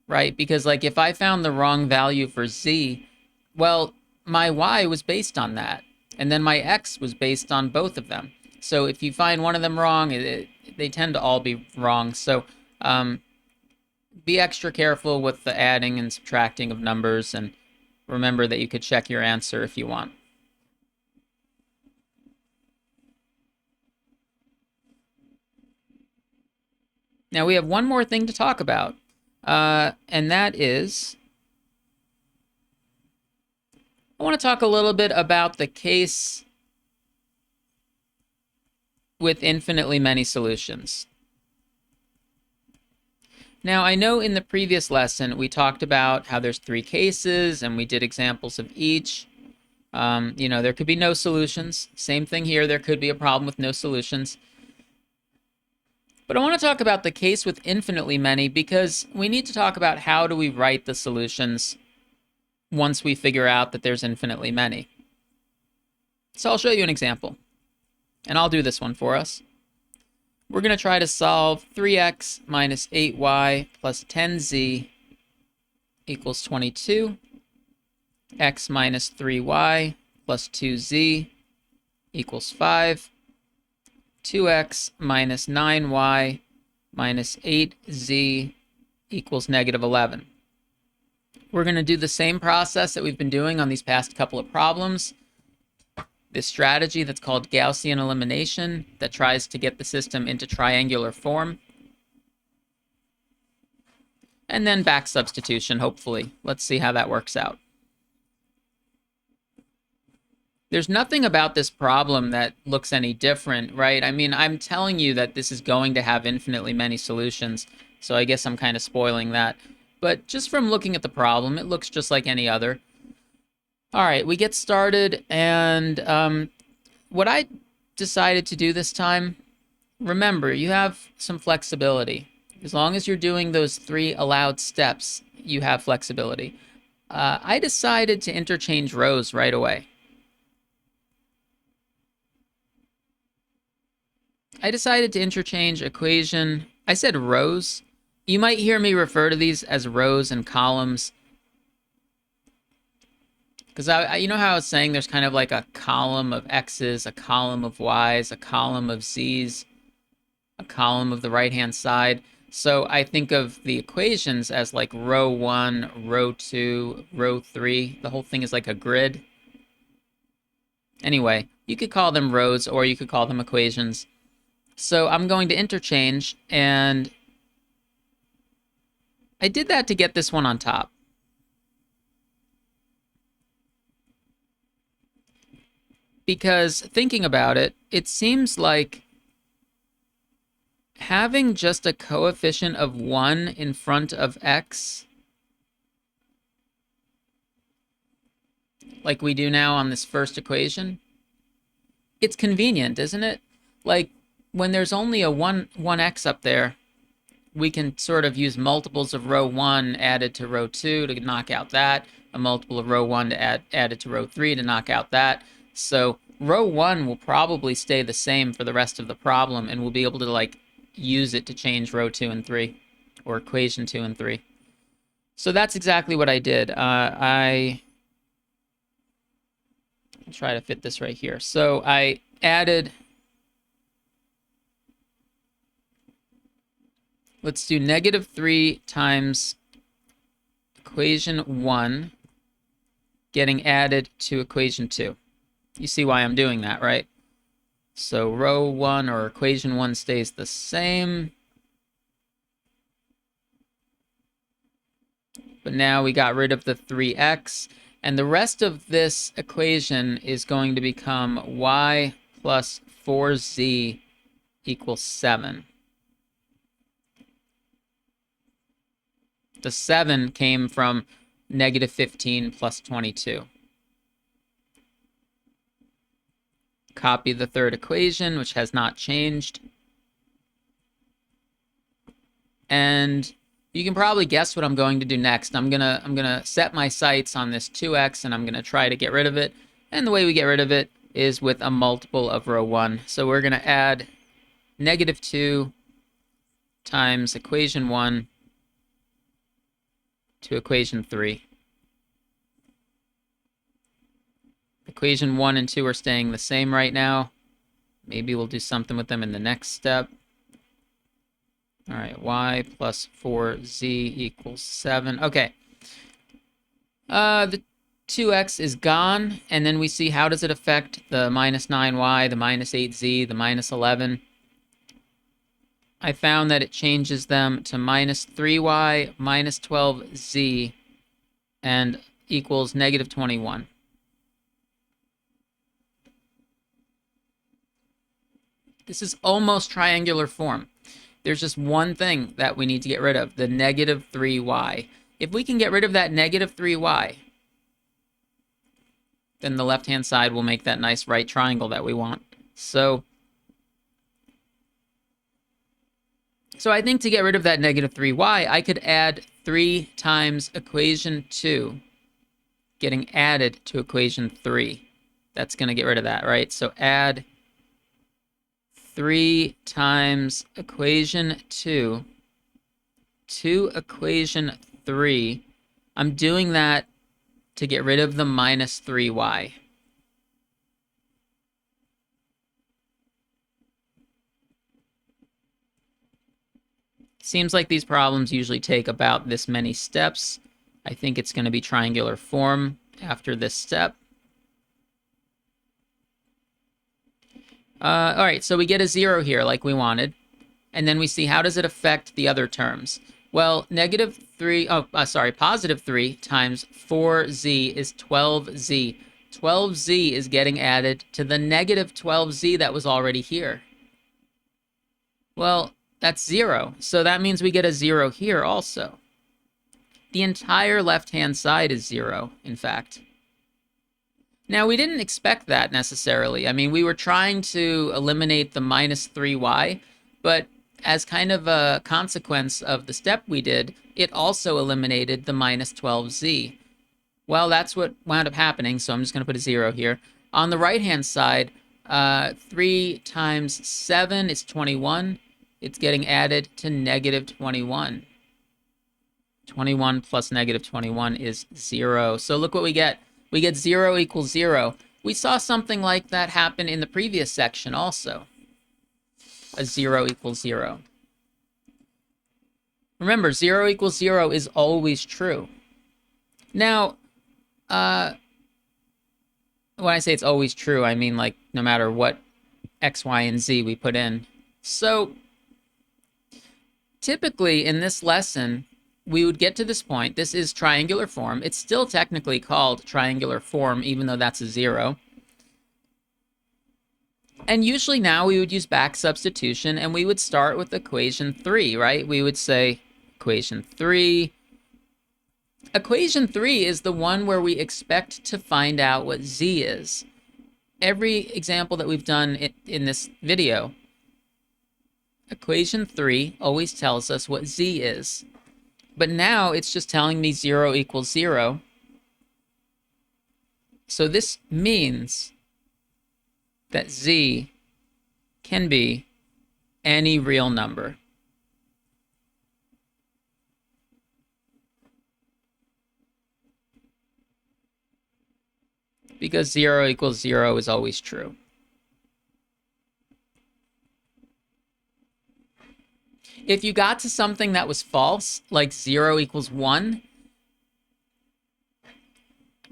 Right? Because like if I found the wrong value for z, well, my y was based on that. And then my x was based on both of them. So if you find one of them wrong, they tend to all be wrong. So be extra careful with the adding and subtracting of numbers, and remember that you could check your answer if you want. Now we have one more thing to talk about, and that is, I want to talk a little bit about the case with infinitely many solutions. Now, I know in the previous lesson we talked about how there's 3 cases, and we did examples of each. There could be no solutions. Same thing here, there could be a problem with no solutions. But I want to talk about the case with infinitely many because we need to talk about how do we write the solutions once we figure out that there's infinitely many. So I'll show you an example, and I'll do this one for us. We're going to try to solve 3x minus 8y plus 10z equals 22, x minus 3y plus 2z equals 5, 2x minus 9y minus 8z equals negative 11. We're going to do the same process that we've been doing on these past couple of problems. This strategy that's called Gaussian elimination that tries to get the system into triangular form. And then back substitution, hopefully. Let's see how that works out. There's nothing about this problem that looks any different, right? I mean, I'm telling you that this is going to have infinitely many solutions, so I guess I'm kind of spoiling that. But just from looking at the problem, it looks just like any other. All right, we get started, and what I decided to do this time, remember, you have some flexibility. As long as you're doing those 3 allowed steps, you have flexibility. I decided to interchange rows right away. I decided to interchange equation. I said rows. You might hear me refer to these as rows and columns. Because you know how I was saying there's kind of like a column of x's, a column of y's, a column of z's, a column of the right-hand side. So I think of the equations as like row 1, row 2, row 3. The whole thing is like a grid. Anyway, you could call them rows or you could call them equations. So I'm going to interchange, and I did that to get this one on top. Because thinking about it, it seems like having just a coefficient of 1 in front of x, like we do now on this first equation, it's convenient, isn't it? Like, when there's only a 1x up there, we can sort of use multiples of row 1 added to row 2 to knock out that, a multiple of row 1 to added to row 3 to knock out that. So row 1 will probably stay the same for the rest of the problem, and we'll be able to like use it to change row 2 and 3, or equation 2 and 3. So that's exactly what I did. I'll try to fit this right here. So I added, let's do negative 3 times equation 1 getting added to equation 2. You see why I'm doing that, right? So row 1 or equation 1 stays the same. But now we got rid of the 3x. And the rest of this equation is going to become y plus 4z equals 7. The 7 came from negative 15 plus 22. Copy the third equation, which has not changed. And you can probably guess what I'm going to do next. I'm gonna set my sights on this 2x, and I'm gonna try to get rid of it. And the way we get rid of it is with a multiple of row 1. So we're gonna add negative 2 times equation 1 to equation 3. Equation 1 and 2 are staying the same right now. Maybe we'll do something with them in the next step. All right, y plus 4z equals 7. Okay. The 2x is gone, and then we see how does it affect the minus 9y, the minus 8z, the minus 11. I found that it changes them to minus 3y minus 12z and equals negative 21. This is almost triangular form. There's just one thing that we need to get rid of, the negative 3y. If we can get rid of that negative 3y, then the left-hand side will make that nice right triangle that we want. So I think to get rid of that negative 3y, I could add 3 times equation 2 getting added to equation 3. That's going to get rid of that, right? So add 3 times equation 2 to equation 3. I'm doing that to get rid of the minus 3y. Seems like these problems usually take about this many steps. I think it's going to be triangular form after this step. All right, so we get a 0 here like we wanted. And then we see how does it affect the other terms. Well, positive 3 times 4z is 12z. 12z is getting added to the negative 12z that was already here. Well, that's 0. So that means we get a 0 here also. The entire left-hand side is 0, in fact. Now, we didn't expect that necessarily. I mean, we were trying to eliminate the minus 3y, but as kind of a consequence of the step we did, it also eliminated the minus 12z. Well, that's what wound up happening, so I'm just going to put a 0 here. On the right-hand side, 3 times 7 is 21. It's getting added to negative 21. 21 plus negative 21 is 0. So look what we get. We get 0 equals 0. We saw something like that happen in the previous section also. A 0 equals 0. Remember, 0 equals 0 is always true. Now, when I say it's always true, I mean like no matter what x, y, and z we put in. So typically in this lesson, we would get to this point. This is triangular form. It's still technically called triangular form, even though that's a 0. And usually now we would use back substitution, and we would start with equation 3, right? We would say equation 3. Equation 3 is the one where we expect to find out what z is. Every example that we've done in this video, equation 3 always tells us what z is. But now it's just telling me 0 equals 0. So this means that z can be any real number. Because 0 equals 0 is always true. If you got to something that was false, like 0 equals 1,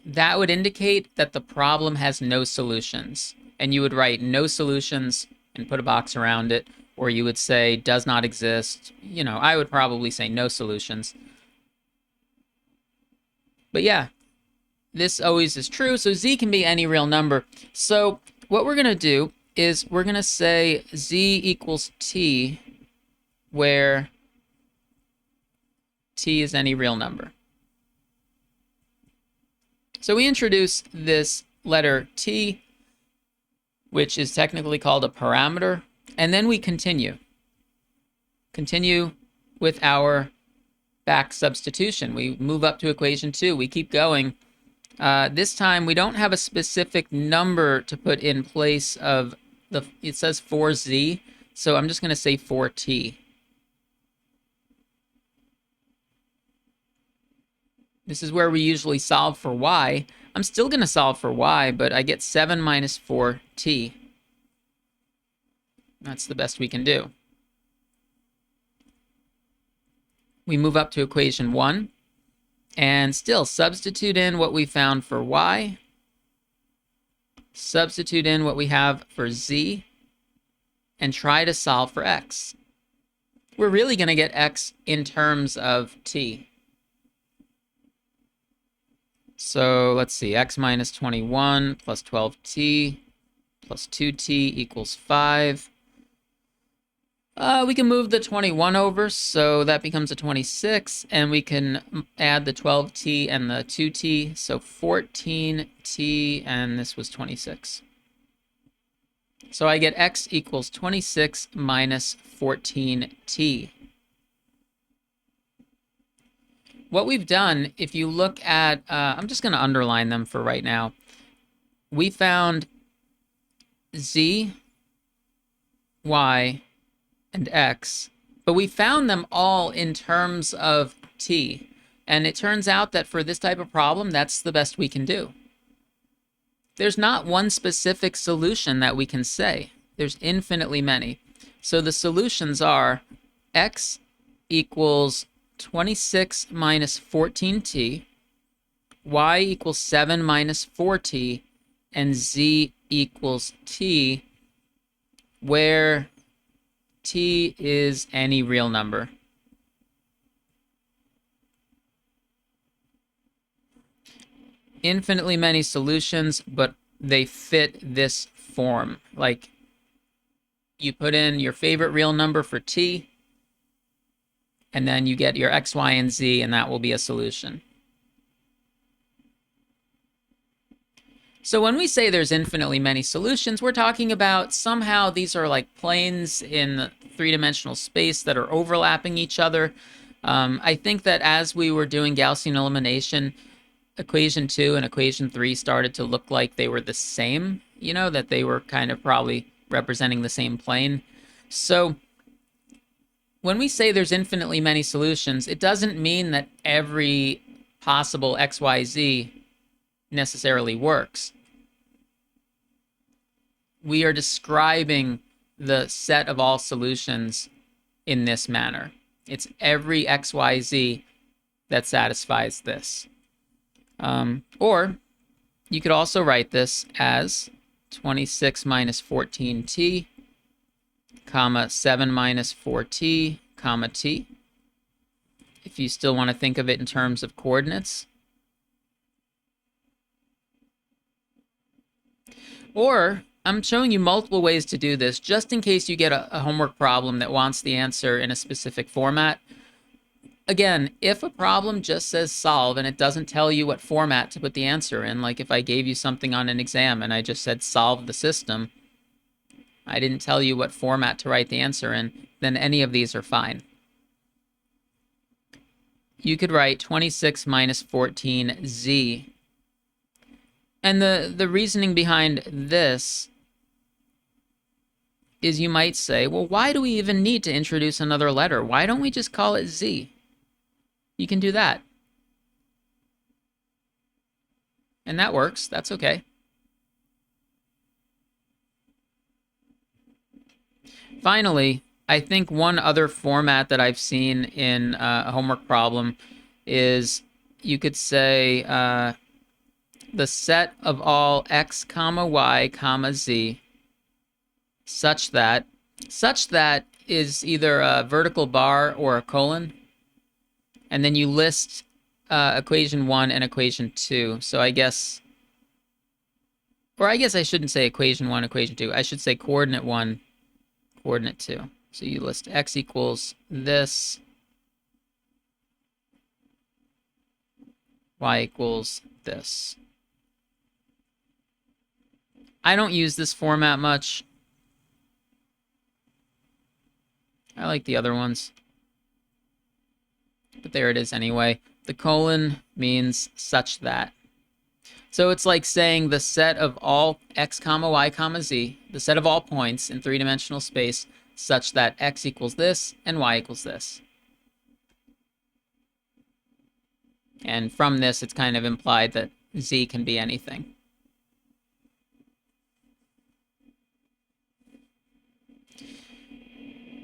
that would indicate that the problem has no solutions. And you would write no solutions and put a box around it, or you would say does not exist. You know, I would probably say no solutions. But yeah, this always is true, so z can be any real number. So what we're going to do is we're going to say z equals t, where t is any real number. So we introduce this letter t, which is technically called a parameter, and then we continue. Continue with our back substitution. We move up to equation 2. We keep going. This time we don't have a specific number to put in place of it says 4z, so I'm just going to say 4t. This is where we usually solve for y. I'm still going to solve for y, but I get 7 minus 4t. That's the best we can do. We move up to equation 1, and still substitute in what we found for y, substitute in what we have for z, and try to solve for x. we're really going to get x in terms of t. So let's see, x minus 21 plus 12t plus 2t equals 5. We can move the 21 over, so that becomes a 26, and we can add the 12t and the 2t, so 14t, and this was 26. So I get x equals 26 minus 14t. What we've done, if you look at, I'm just going to underline them for right now. We found z, y, and x, but we found them all in terms of t. And it turns out that for this type of problem, that's the best we can do. There's not one specific solution that we can say. There's infinitely many. So the solutions are x equals 26 minus 14t, y equals 7 minus 4t, and z equals t, where t is any real number. Infinitely many solutions, but they fit this form. Like, you put in your favorite real number for t, and then you get your x, y, and z, and that will be a solution. So when we say there's infinitely many solutions, we're talking about somehow these are like planes in three-dimensional space that are overlapping each other. I think that as we were doing Gaussian elimination, equation 2 and equation 3 started to look like they were the same, you know, that they were kind of probably representing the same plane. So when we say there's infinitely many solutions, it doesn't mean that every possible XYZ necessarily works. We are describing the set of all solutions in this manner. It's every XYZ that satisfies this. Or you could also write this as 26 minus 14t, comma 7 minus 4t, comma t, if you still want to think of it in terms of coordinates. Or I'm showing you multiple ways to do this, just in case you get a homework problem that wants the answer in a specific format. Again, if a problem just says solve and it doesn't tell you what format to put the answer in, like if I gave you something on an exam and I just said solve the system, I didn't tell you what format to write the answer in, then any of these are fine. You could write 26 minus 14z. And the reasoning behind this is you might say, well, why do we even need to introduce another letter? Why don't we just call it z? You can do that. And that works. That's okay. Finally, I think one other format that I've seen in a homework problem is you could say the set of all x comma y comma z such that is either a vertical bar or a colon, and then you list equation 1 and equation 2. So I guess I shouldn't say equation 1, equation 2. I should say coordinate 1, coordinate 2. So you list x equals this, y equals this. I don't use this format much. I like the other ones. But there it is anyway. The colon means such that. So it's like saying the set of all x comma y comma z, the set of all points in three-dimensional space, such that x equals this and y equals this. And from this, it's kind of implied that z can be anything.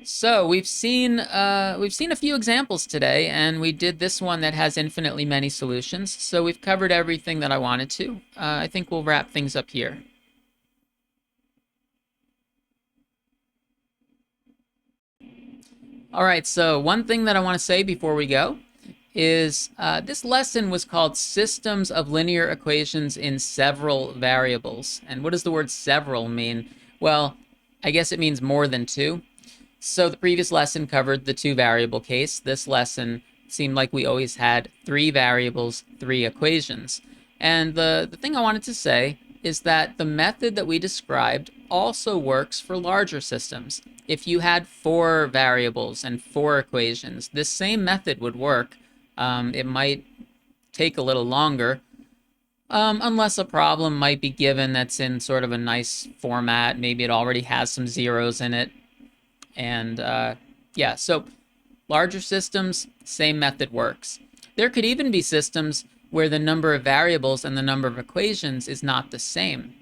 So we've seen a few examples today, and we did this one that has infinitely many solutions. So we've covered everything that I wanted to. I think we'll wrap things up here. All right, so one thing that I want to say before we go is this lesson was called Systems of Linear Equations in Several Variables. And what does the word several mean? Well, I guess it means more than two. So the previous lesson covered the two variable case. This lesson seemed like we always had three variables, three equations. And the thing I wanted to say is that the method that we described also works for larger systems. If you had four variables and four equations, this same method would work. It might take a little longer, unless a problem might be given that's in sort of a nice format. Maybe it already has some zeros in it. And yeah, so larger systems, same method works. There could even be systems where the number of variables and the number of equations is not the same.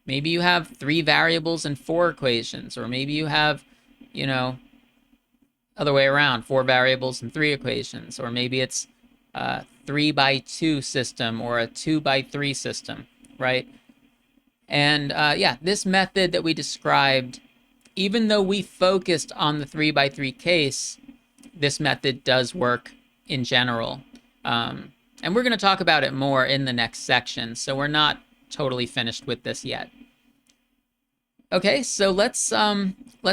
Maybe you have three variables and four equations, or maybe you have, you know, other way around, four variables and three equations, or maybe it's a 3x2 system or a 2x3 system, right? And yeah, this method that we described, even though we focused on the 3x3 case, this method does work in general. And we're going to talk about it more in the next section, so we're not totally finished with this yet. Okay, so let's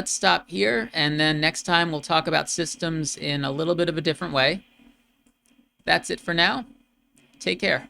stop here, and then next time we'll talk about systems in a little bit of a different way. That's it for now. Take care.